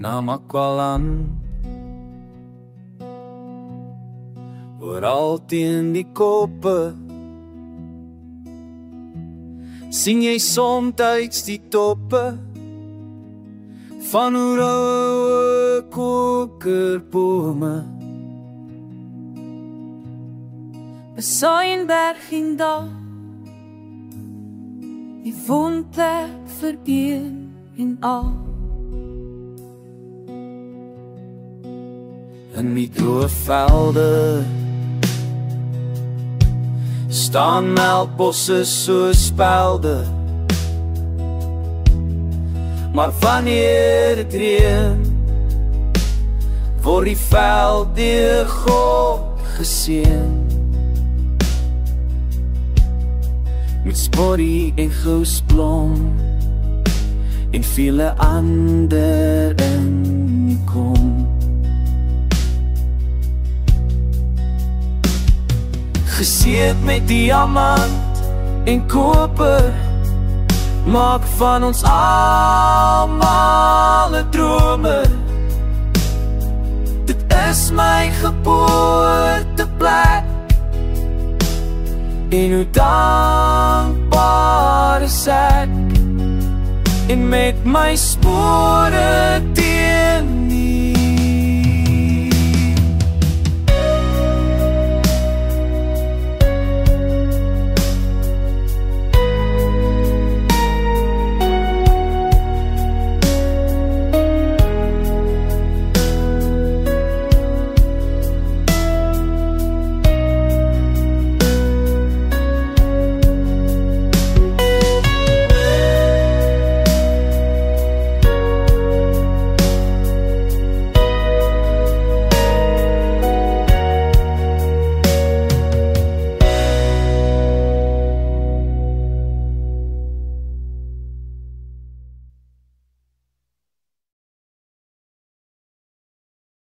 Namakwalan, oral teen die koppe, sien jy somtyds die toppe van hoe rauwe kokerbome. Besaai en berg en dal, die woonplek vir een en al. In die droë velde staan melkbosse so spelde, maar wanneer het reën, word die veld deur God geseën. Met sporrie en gousblom en vele ander inkom. Geseed met diamant en koper, maak van ons almal 'n dromer. Dit is my geboorteplek, en hoe dankbaar is ek, en met my spore